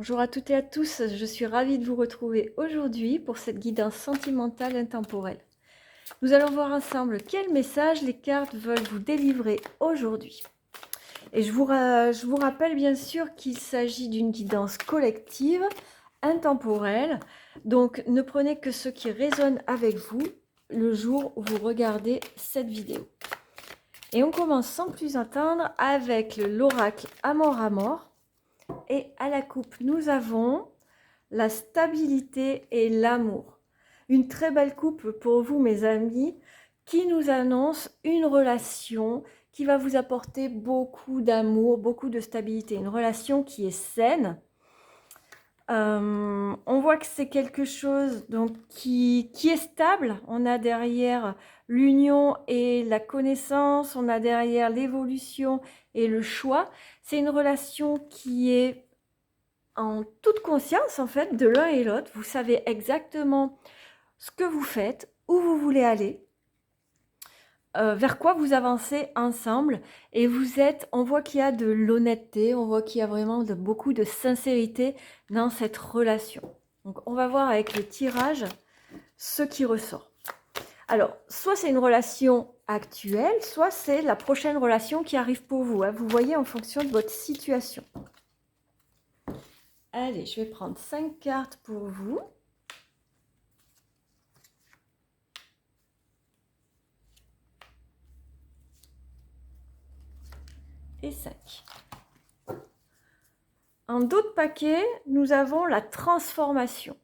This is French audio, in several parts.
Bonjour à toutes et à tous, je suis ravie de vous retrouver aujourd'hui pour cette guidance sentimentale intemporelle. Nous allons voir ensemble quel message les cartes veulent vous délivrer aujourd'hui. Et je vous rappelle bien sûr qu'il s'agit d'une guidance collective, intemporelle, donc ne prenez que ce qui résonne avec vous le jour où vous regardez cette vidéo. Et on commence sans plus attendre avec l'oracle Amor Amor. Et à la coupe, nous avons la stabilité et l'amour. Une très belle coupe pour vous, mes amis, qui nous annonce une relation qui va vous apporter beaucoup d'amour, beaucoup de stabilité. Une relation qui est saine. On voit que c'est quelque chose donc, qui est stable. On a derrière l'union et la connaissance, on a derrière l'évolution et le choix. C'est une relation qui est en toute conscience en fait de l'un et l'autre. Vous savez exactement ce que vous faites, où vous voulez aller, vers quoi vous avancez ensemble, et vous êtes, on voit qu'il y a de l'honnêteté, on voit qu'il y a vraiment beaucoup de sincérité dans cette relation. Donc on va voir avec le tirage ce qui ressort. Alors, soit c'est une relation actuelle, soit c'est la prochaine relation qui arrive pour vous. Vous voyez en fonction de votre situation. Allez, je vais prendre 5 cartes pour vous. Et 5. En d'autres paquets, nous avons la transformation.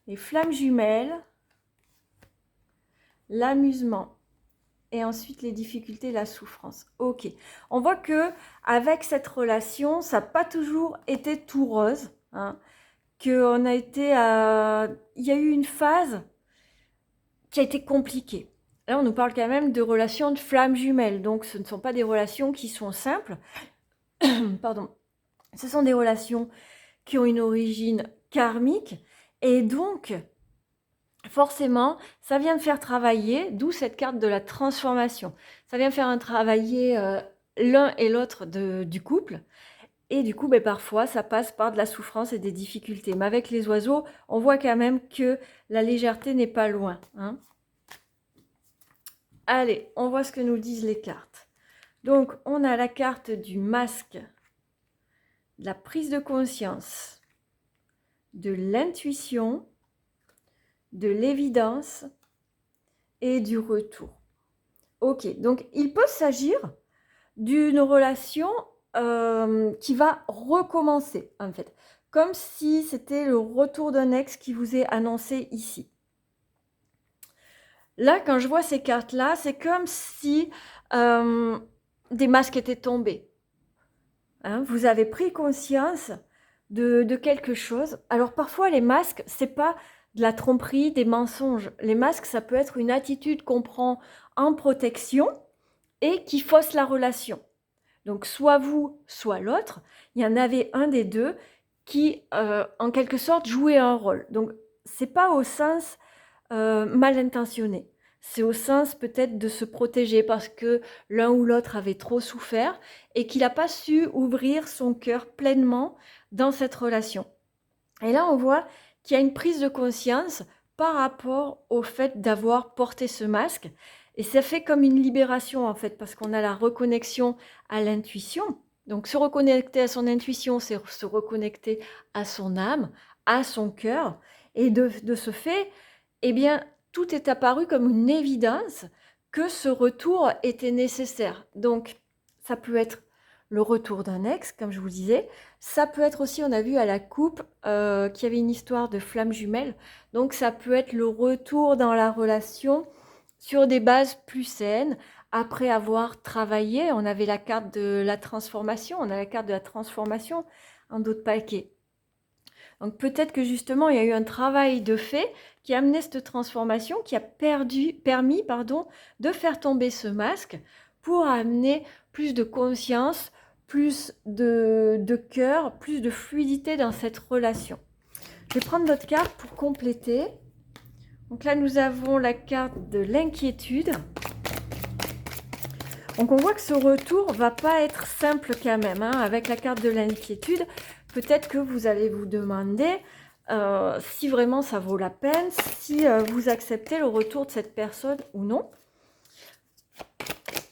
Les flammes jumelles, l'amusement et ensuite les difficultés, la souffrance. Ok, on voit que avec cette relation, ça n'a pas toujours été tout rose. On a été il y a eu une phase qui a été compliquée. Là, on nous parle quand même de relations de flammes jumelles, donc ce ne sont pas des relations qui sont simples. Pardon. Ce sont des relations qui ont une origine karmique et donc forcément ça vient de faire travailler, d'où cette carte de la transformation. Ça vient faire travailler l'un et l'autre du couple, et du coup parfois ça passe par de la souffrance et des difficultés. Mais avec les oiseaux, on voit quand même que la légèreté n'est pas loin. Allez, on voit ce que nous disent les cartes. Donc on a la carte du masque, de la prise de conscience, de l'intuition, de l'évidence et du retour. Ok, donc il peut s'agir d'une relation qui va recommencer en fait, comme si c'était le retour d'un ex qui vous est annoncé ici. Là, quand je vois ces cartes-là, c'est comme si des masques étaient tombés. Vous avez pris conscience de quelque chose. Alors parfois les masques, c'est pas de la tromperie, des mensonges. Les masques, ça peut être une attitude qu'on prend en protection et qui fausse la relation. Donc soit vous, soit l'autre, il y en avait un des deux qui en quelque sorte jouait un rôle. Donc c'est pas au sens mal intentionné. C'est au sens peut-être de se protéger parce que l'un ou l'autre avait trop souffert et qu'il n'a pas su ouvrir son cœur pleinement dans cette relation. Et là, on voit qu'il y a une prise de conscience par rapport au fait d'avoir porté ce masque. Et ça fait comme une libération en fait, parce qu'on a la reconnexion à l'intuition. Donc se reconnecter à son intuition, c'est se reconnecter à son âme, à son cœur. Et de ce fait, eh bien, tout est apparu comme une évidence que ce retour était nécessaire. Donc, ça peut être le retour d'un ex, comme je vous disais. Ça peut être aussi, on a vu à la coupe, qu'il y avait une histoire de flammes jumelles. Donc, ça peut être le retour dans la relation sur des bases plus saines, après avoir travaillé. On avait la carte de la transformation, on a la carte de la transformation en d'autres paquets. Donc peut-être que justement, il y a eu un travail de fait qui a amené cette transformation, qui a permis de faire tomber ce masque pour amener plus de conscience, plus de cœur, plus de fluidité dans cette relation. Je vais prendre notre carte pour compléter. Donc là, nous avons la carte de l'inquiétude. Donc on voit que ce retour va pas être simple quand même, avec la carte de l'inquiétude, peut-être que vous allez vous demander si vraiment ça vaut la peine, si vous acceptez le retour de cette personne ou non.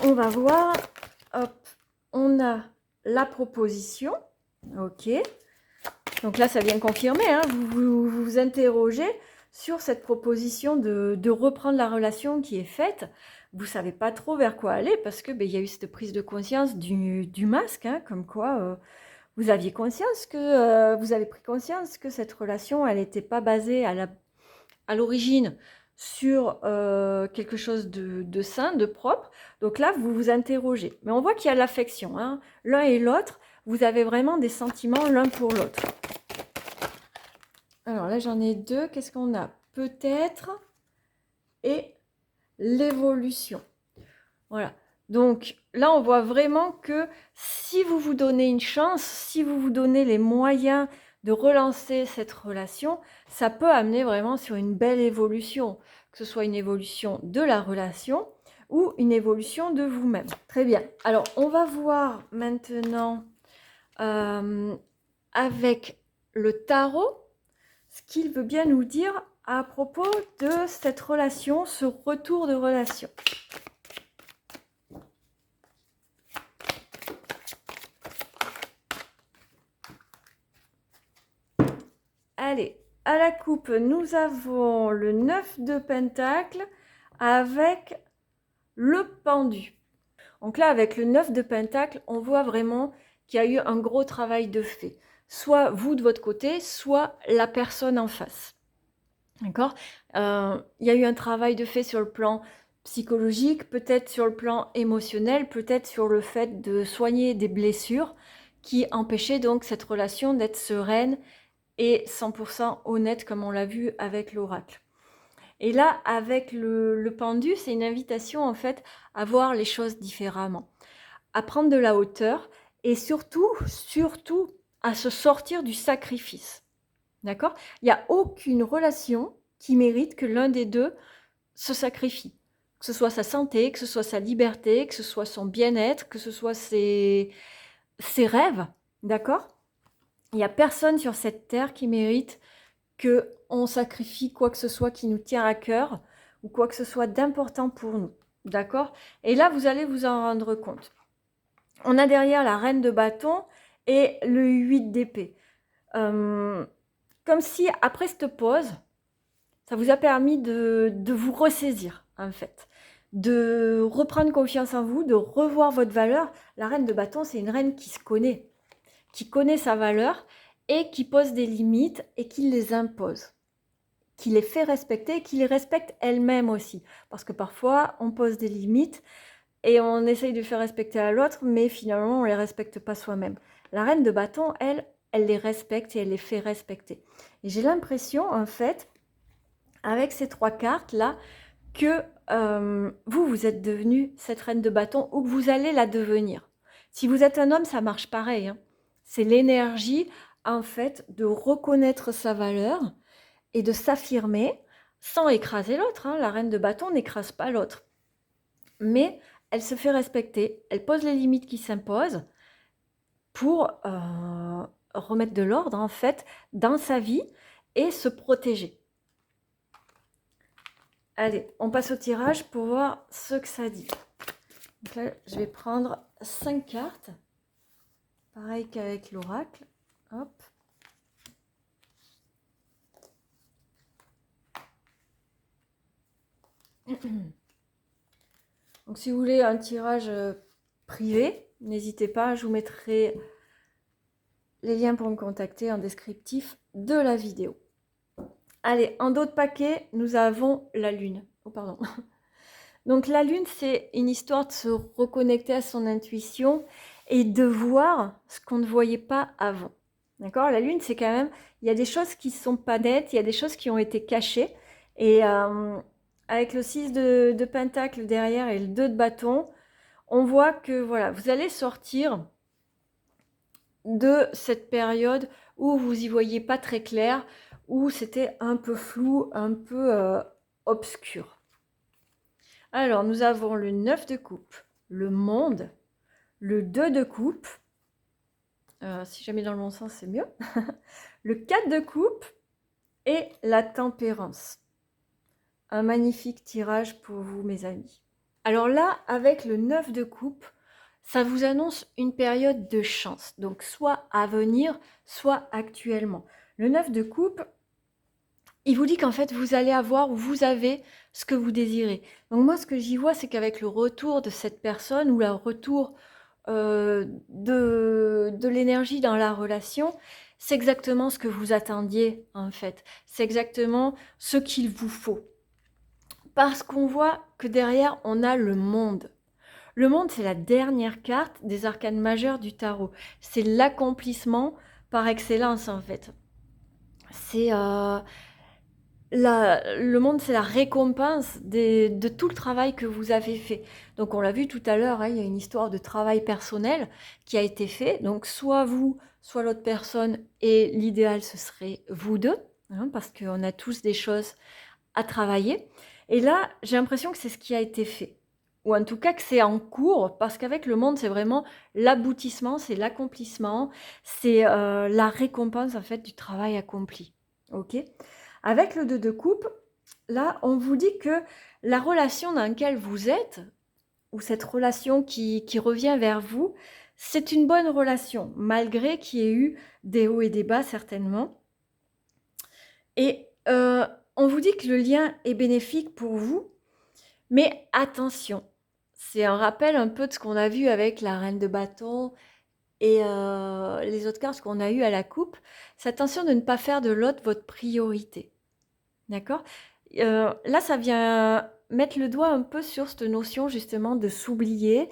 On va voir, hop, on a la proposition, ok. Donc là, ça vient confirmer, hein, vous interrogez sur cette proposition de reprendre la relation qui est faite. Vous ne savez pas trop vers quoi aller parce que y a eu cette prise de conscience du masque, hein, comme quoi vous aviez conscience que vous avez pris conscience que cette relation, elle n'était pas basée à l'origine sur quelque chose de sain, de propre. Donc là, vous vous interrogez. Mais on voit qu'il y a l'affection, hein. L'un et l'autre, vous avez vraiment des sentiments l'un pour l'autre. Alors là, j'en ai deux. Qu'est-ce qu'on a? Peut-être et l'évolution. Voilà. Donc là, on voit vraiment que si vous vous donnez une chance, si vous vous donnez les moyens de relancer cette relation, ça peut amener vraiment sur une belle évolution, que ce soit une évolution de la relation ou une évolution de vous-même. Très bien. Alors, on va voir maintenant avec le tarot ce qu'il veut bien nous dire à propos de cette relation, ce retour de relation. Allez, à la coupe, nous avons le 9 de Pentacle avec le pendu. Donc là, avec le 9 de Pentacle, on voit vraiment qu'il y a eu un gros travail de fait. Soit vous de votre côté, soit la personne en face. D'accord? Il y a eu un travail de fait sur le plan psychologique, peut-être sur le plan émotionnel, peut-être sur le fait de soigner des blessures qui empêchaient donc cette relation d'être sereine et 100% honnête comme on l'a vu avec l'oracle. Et là, avec le pendu, c'est une invitation en fait à voir les choses différemment, à prendre de la hauteur et surtout à se sortir du sacrifice. D'accord? Il n'y a aucune relation qui mérite que l'un des deux se sacrifie. Que ce soit sa santé, que ce soit sa liberté, que ce soit son bien-être, que ce soit ses rêves. D'accord? Il n'y a personne sur cette terre qui mérite qu'on sacrifie quoi que ce soit qui nous tient à cœur ou quoi que ce soit d'important pour nous. D'accord? Et là, vous allez vous en rendre compte. On a derrière la reine de bâton et le 8 d'épée. Comme si, après cette pause, ça vous a permis de vous ressaisir, en fait. De reprendre confiance en vous, de revoir votre valeur. La reine de bâton, c'est une reine qui se connaît, qui connaît sa valeur et qui pose des limites et qui les impose, qui les fait respecter et qui les respecte elle-même aussi. Parce que parfois, on pose des limites et on essaye de faire respecter à l'autre, mais finalement, on ne les respecte pas soi-même. La reine de bâton, elle les respecte et elle les fait respecter. Et j'ai l'impression, en fait, avec ces trois cartes-là, que vous êtes devenu cette reine de bâton ou que vous allez la devenir. Si vous êtes un homme, ça marche pareil, hein. C'est l'énergie, en fait, de reconnaître sa valeur et de s'affirmer sans écraser l'autre, hein. La reine de bâton n'écrase pas l'autre. Mais elle se fait respecter, elle pose les limites qui s'imposent pour remettre de l'ordre, en fait, dans sa vie et se protéger. Allez, on passe au tirage pour voir ce que ça dit. Donc là, je vais prendre 5 cartes. Pareil qu'avec l'oracle. Hop. Donc si vous voulez un tirage privé, n'hésitez pas, je vous mettrai les liens pour me contacter en descriptif de la vidéo. Allez, en dos de paquet, nous avons la lune. Oh pardon. Donc la lune, c'est une histoire de se reconnecter à son intuition et de voir ce qu'on ne voyait pas avant. D'accord? La lune, c'est quand même, il y a des choses qui ne sont pas nettes, il y a des choses qui ont été cachées. Et avec le 6 de pentacle derrière et le 2 de bâton, on voit que voilà, vous allez sortir de cette période où vous y voyez pas très clair, où c'était un peu flou, un peu obscur. Alors, nous avons le 9 de coupe, le monde, le 2 de coupe, Si jamais dans le bon sens, c'est mieux. Le 4 de coupe et la tempérance. Un magnifique tirage pour vous, mes amis. Alors là, avec le 9 de coupe, ça vous annonce une période de chance. Donc, soit à venir, soit actuellement. Le 9 de coupe, il vous dit qu'en fait, vous allez avoir ou vous avez ce que vous désirez. Donc moi, ce que j'y vois, c'est qu'avec le retour de cette personne ou le retour de l'énergie dans la relation, c'est exactement ce que vous attendiez, en fait. C'est exactement ce qu'il vous faut. Parce qu'on voit que derrière, on a le monde. Le monde, c'est la dernière carte des arcanes majeures du tarot. C'est l'accomplissement par excellence, en fait. C'est le monde, c'est la récompense de tout le travail que vous avez fait. Donc, on l'a vu tout à l'heure, hein, il y a une histoire de travail personnel qui a été fait. Donc, soit vous, soit l'autre personne, et l'idéal, ce serait vous deux, hein, parce qu'on a tous des choses à travailler. Et là, j'ai l'impression que c'est ce qui a été fait. Ou en tout cas que c'est en cours, parce qu'avec le monde, c'est vraiment l'aboutissement, c'est l'accomplissement, c'est la récompense en fait du travail accompli. Ok. Avec le 2 de coupe, là, on vous dit que la relation dans laquelle vous êtes, ou cette relation qui revient vers vous, c'est une bonne relation, malgré qu'il y ait eu des hauts et des bas certainement. Et on vous dit que le lien est bénéfique pour vous, mais attention, c'est un rappel un peu de ce qu'on a vu avec la reine de bâton et les autres cartes qu'on a eues à la coupe. C'est attention de ne pas faire de l'autre votre priorité. D'accord. Là, ça vient mettre le doigt un peu sur cette notion justement de s'oublier,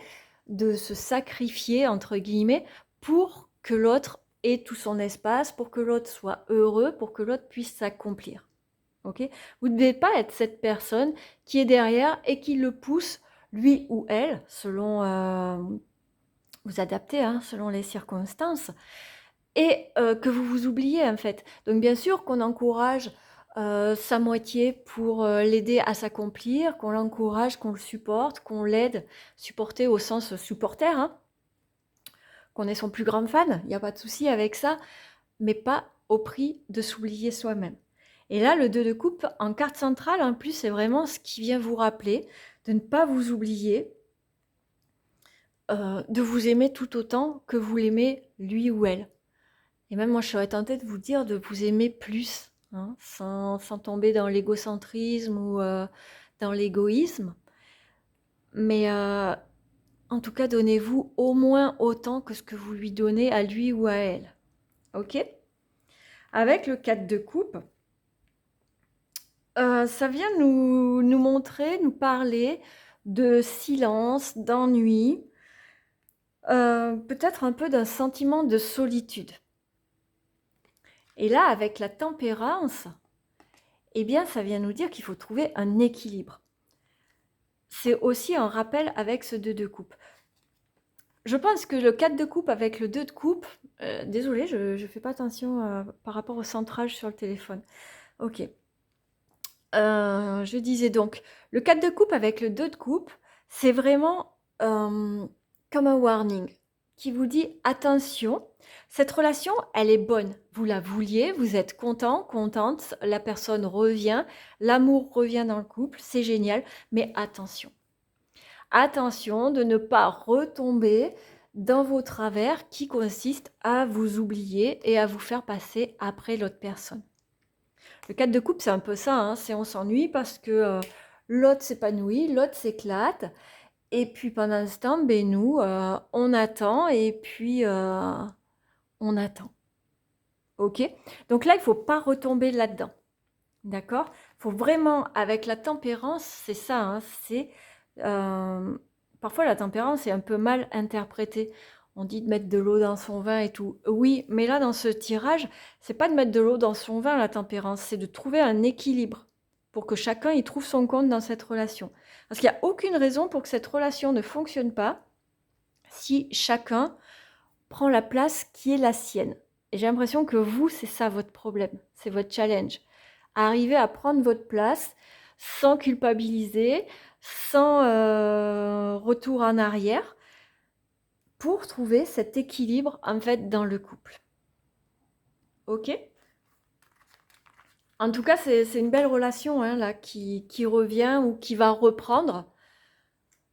de se sacrifier, entre guillemets, pour que l'autre ait tout son espace, pour que l'autre soit heureux, pour que l'autre puisse s'accomplir. Ok. Vous ne devez pas être cette personne qui est derrière et qui le pousse, lui ou elle, selon vous adaptez, hein, selon les circonstances, et que vous vous oubliez en fait. Donc bien sûr qu'on encourage sa moitié pour l'aider à s'accomplir, qu'on l'encourage, qu'on le supporte, qu'on l'aide, supporter au sens supporter, hein, qu'on est son plus grand fan, il n'y a pas de souci avec ça, mais pas au prix de s'oublier soi-même. Et là, le 2 de coupe, en carte centrale, en plus, c'est vraiment ce qui vient vous rappeler de ne pas vous oublier, de vous aimer tout autant que vous l'aimez lui ou elle. Et même moi, je serais tentée de vous dire de vous aimer plus, hein, sans tomber dans l'égocentrisme ou dans l'égoïsme. Mais en tout cas, donnez-vous au moins autant que ce que vous lui donnez à lui ou à elle. Ok? Avec le 4 de coupe, ça vient nous montrer, nous parler de silence, d'ennui, peut-être un peu d'un sentiment de solitude. Et là, avec la tempérance, eh bien, ça vient nous dire qu'il faut trouver un équilibre. C'est aussi un rappel avec ce 2 de coupe. Je pense que le 4 de coupe avec le 2 de coupe, désolé, je ne fais pas attention par rapport au centrage sur le téléphone. Ok. Je disais donc, le 4 de coupe avec le 2 de coupe, c'est vraiment comme un warning qui vous dit attention, cette relation, elle est bonne. Vous la vouliez, vous êtes content, contente, la personne revient, l'amour revient dans le couple, c'est génial, mais attention. Attention de ne pas retomber dans vos travers qui consistent à vous oublier et à vous faire passer après l'autre personne. Le 4 de coupe, c'est un peu ça, hein, c'est on s'ennuie parce que l'autre s'épanouit, l'autre s'éclate. Et puis pendant ce temps, ben nous, on attend et puis on attend. Ok. Donc là, il ne faut pas retomber là-dedans. D'accord. Il faut vraiment, avec la tempérance, c'est ça, hein, c'est... parfois, la tempérance est un peu mal interprétée. On dit de mettre de l'eau dans son vin et tout. Oui, mais là, dans ce tirage, c'est pas de mettre de l'eau dans son vin, la tempérance, c'est de trouver un équilibre pour que chacun y trouve son compte dans cette relation. Parce qu'il n'y a aucune raison pour que cette relation ne fonctionne pas si chacun prend la place qui est la sienne. Et j'ai l'impression que vous, c'est ça votre problème, c'est votre challenge. Arriver à prendre votre place sans culpabiliser, sans retour en arrière, pour trouver cet équilibre en fait dans le couple. Ok? En tout cas, c'est une belle relation hein, là qui revient ou qui va reprendre.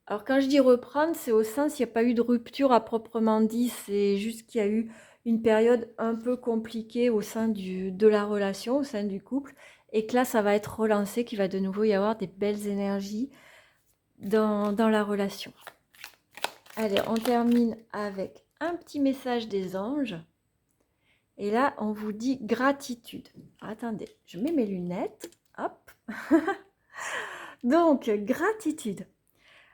Alors quand je dis reprendre, c'est au sens il n'y a pas eu de rupture à proprement dit, c'est juste qu'il y a eu une période un peu compliquée au sein de la relation, au sein du couple, et que là ça va être relancé, qu'il va de nouveau y avoir des belles énergies dans la relation. Allez, on termine avec un petit message des anges. Et là, on vous dit gratitude. Attendez, je mets mes lunettes. Hop. Donc, gratitude.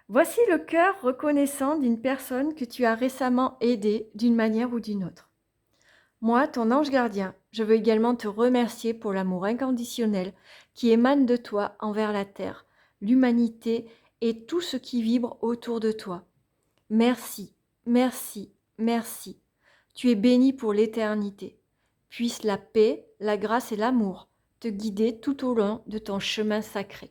Voici le cœur reconnaissant d'une personne que tu as récemment aidée d'une manière ou d'une autre. Moi, ton ange gardien, je veux également te remercier pour l'amour inconditionnel qui émane de toi envers la terre, l'humanité et tout ce qui vibre autour de toi. Merci, merci, merci. Tu es béni pour l'éternité. Puisse la paix, la grâce et l'amour te guider tout au long de ton chemin sacré.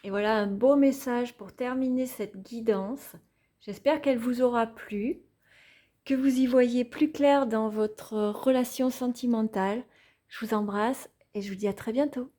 Et voilà un beau message pour terminer cette guidance. J'espère qu'elle vous aura plu, que vous y voyez plus clair dans votre relation sentimentale. Je vous embrasse et je vous dis à très bientôt.